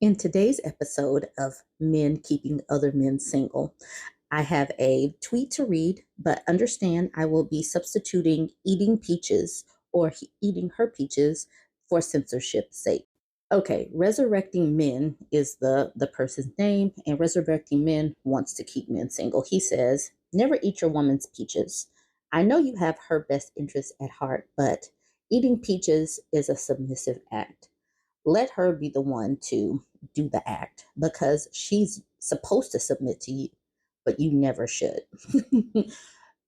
In today's episode of Men Keeping Other Men Single, I have a tweet to read, but understand I will be substituting eating peaches or eating her peaches for censorship's sake. Okay, Resurrecting Men is the person's name, and Resurrecting Men wants to keep men single. He says, never eat your woman's peaches. I know you have her best interest at heart, but eating peaches is a submissive act. Let her be the one to do the act because she's supposed to submit to you, but you never should.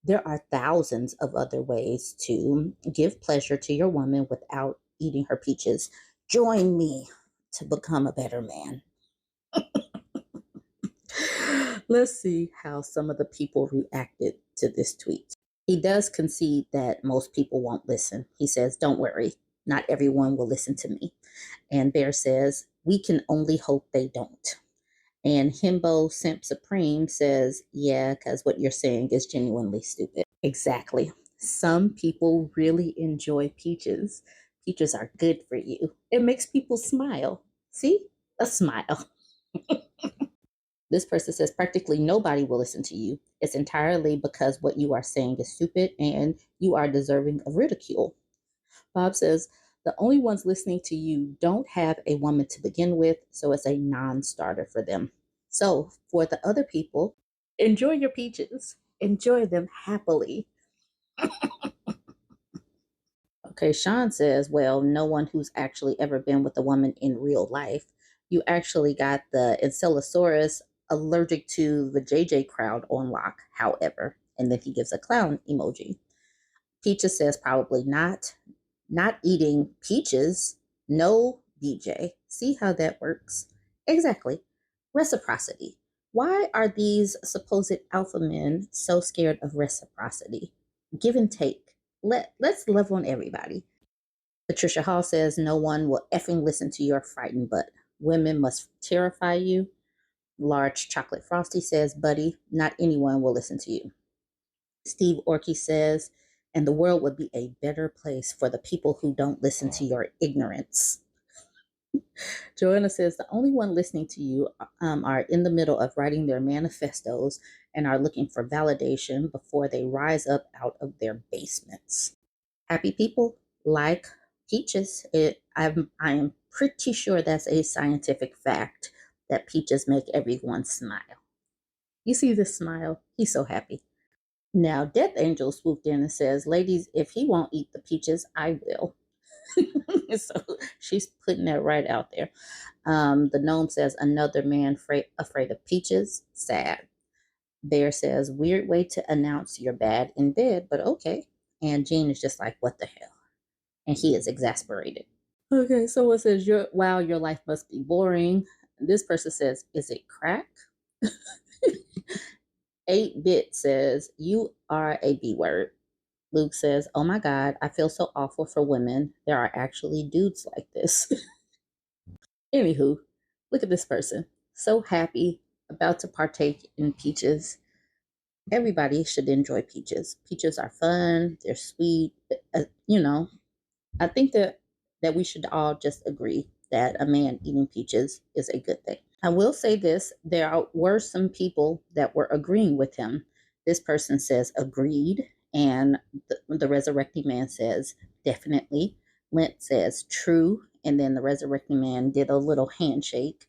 There are thousands of other ways to give pleasure to your woman without eating her peaches. Join me to become a better man. Let's see how some of the people reacted to this tweet. He does concede that most people won't listen. He says, don't worry, not everyone will listen to me. And Bear says, we can only hope they don't. And Himbo Simp Supreme says, yeah, because what you're saying is genuinely stupid. Exactly. Some people really enjoy peaches. Peaches are good for you. It makes people smile. See? A smile. This person says practically nobody will listen to you. It's entirely because what you are saying is stupid and you are deserving of ridicule. Bob says, the only ones listening to you don't have a woman to begin with, so it's a non-starter for them. So for the other people, enjoy your peaches. Enjoy them happily. Okay, Sean says, well, no one who's actually ever been with a woman in real life. You actually got the Encelosaurus allergic to the JJ crowd on lock, however. And then he gives a clown emoji. Peaches says, probably not. Not eating peaches. No, BJ. See how that works? Exactly. Reciprocity. Why are these supposed alpha men so scared of reciprocity? Give and take. Let's love on everybody. Patricia Hall says no one will effing listen to your frightened butt. Women must terrify you. Large Chocolate Frosty says, buddy, not anyone will listen to you. Steve Orkey says, and the world would be a better place for the people who don't listen to your ignorance. Joanna says the only one listening to you are in the middle of writing their manifestos and are looking for validation before they rise up out of their basements. Happy people like peaches. I am pretty sure that's a scientific fact that peaches make everyone smile. You see this smile? He's so happy. Now, Death Angel swooped in and says, ladies, if he won't eat the peaches, I will. So she's putting that right out there. The gnome says, another man afraid of peaches. Sad. Bear says, weird way to announce you're bad in bed, but okay. And Gene is just like, what the hell? And he is exasperated. Okay, so it says, wow, your life must be boring. This person says, is it crack? 8-Bit says, you are a B word. Luke says, oh my God, I feel so awful for women. There are actually dudes like this. Anywho, look at this person. So happy, about to partake in peaches. Everybody should enjoy peaches. Peaches are fun, they're sweet. I think that we should all just agree that a man eating peaches is a good thing. I will say this, were some people that were agreeing with him. This person says agreed, and the resurrecting man says definitely. Lent says true, and then the resurrecting man did a little handshake.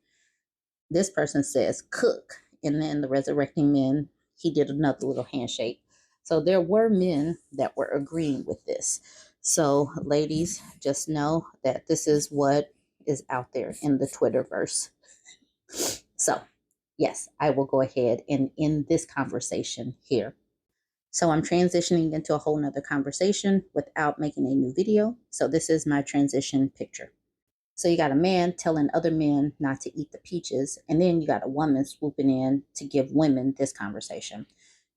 This person says cook, and then the resurrecting man, he did another little handshake. So there were men that were agreeing with this. So ladies, just know that this is what is out there in the Twitterverse. So yes, I will go ahead and end this conversation here. So I'm transitioning into a whole nother conversation without making a new video. So this is my transition picture. So you got a man telling other men not to eat the peaches, and then you got a woman swooping in to give women this conversation.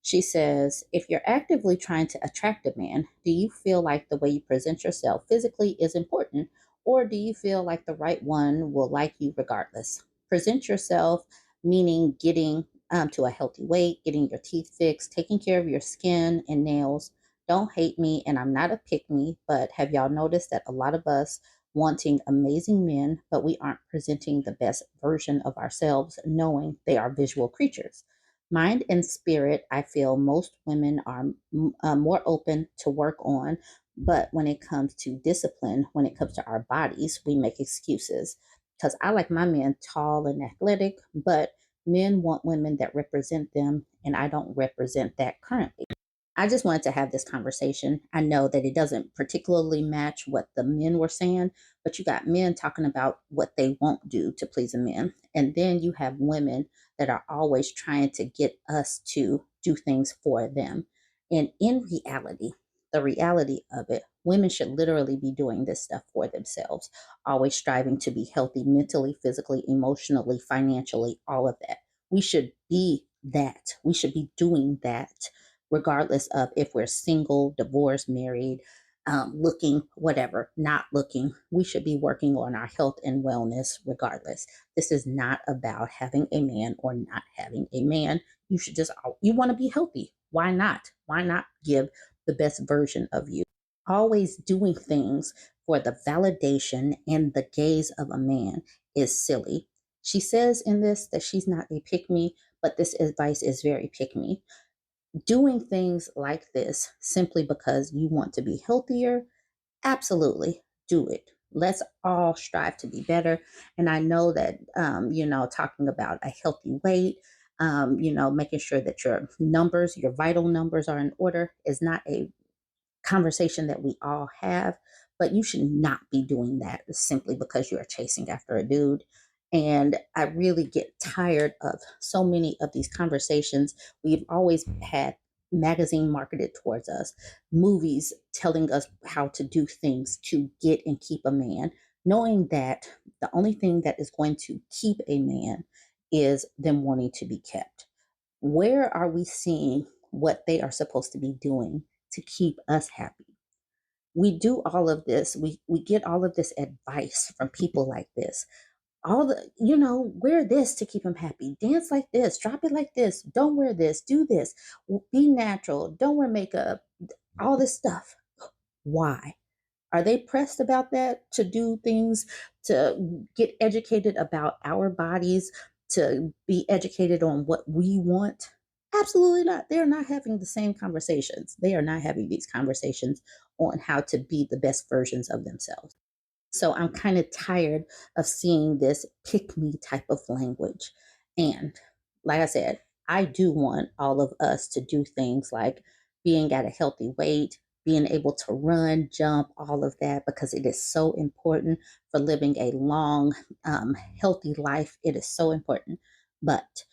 She says, if you're actively trying to attract a man, do you feel like the way you present yourself physically is important, or do you feel like the right one will like you regardless? Present yourself, meaning getting to a healthy weight, getting your teeth fixed, taking care of your skin and nails. Don't hate me, and I'm not a pick me, but have y'all noticed that a lot of us wanting amazing men, but we aren't presenting the best version of ourselves, knowing they are visual creatures. Mind and spirit, I feel most women are more open to work on, but when it comes to discipline, when it comes to our bodies, we make excuses. Because I like my men tall and athletic, but men want women that represent them, and I don't represent that currently. I just wanted to have this conversation. I know that it doesn't particularly match what the men were saying, but you got men talking about what they won't do to please a man. And then you have women that are always trying to get us to do things for them. And in reality, the reality of it, women should literally be doing this stuff for themselves, always striving to be healthy mentally, physically, emotionally, financially, all of that. We should be that. We should be doing that regardless of if we're single, divorced, married, looking, whatever, not looking. We should be working on our health and wellness regardless. This is not about having a man or not having a man. You should just, you want to be healthy. Why not? Why not give the best version of you? Always doing things for the validation and the gaze of a man is silly. She says in this that she's not a pick me, but this advice is very pick me. Doing things like this simply because you want to be healthier, absolutely do it. Let's all strive to be better. And I know that, talking about a healthy weight, making sure that your numbers, your vital numbers are in order is not a conversation that we all have, but you should not be doing that simply because you are chasing after a dude. And I really get tired of so many of these conversations. We've always had magazine marketed towards us, movies telling us how to do things to get and keep a man, knowing that the only thing that is going to keep a man is them wanting to be kept. Where are we seeing what they are supposed to be doing to keep us happy? We do all of this. We get all of this advice from people like this. All the, wear this to keep them happy. Dance like this, drop it like this. Don't wear this, do this. Be natural. Don't wear makeup. All this stuff. Why? Are they pressed about that to do things, to get educated about our bodies, to be educated on what we want? Absolutely not. They're not having the same conversations. They are not having these conversations on how to be the best versions of themselves. So I'm kind of tired of seeing this pick me type of language. And like I said, I do want all of us to do things like being at a healthy weight, being able to run, jump, all of that, because it is so important for living a long, healthy life. It is so important. But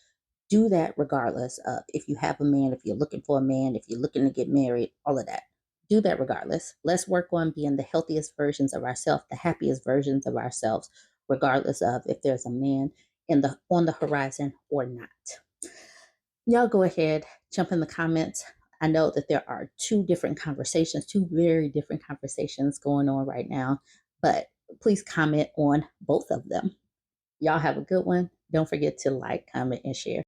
do that regardless of if you have a man, if you're looking for a man, if you're looking to get married, all of that. Do that regardless. Let's work on being the healthiest versions of ourselves, the happiest versions of ourselves, regardless of if there's a man on the horizon or not. Y'all go ahead, jump in the comments. I know that there are two very different conversations going on right now, but please comment on both of them. Y'all have a good one. Don't forget to like, comment, and share.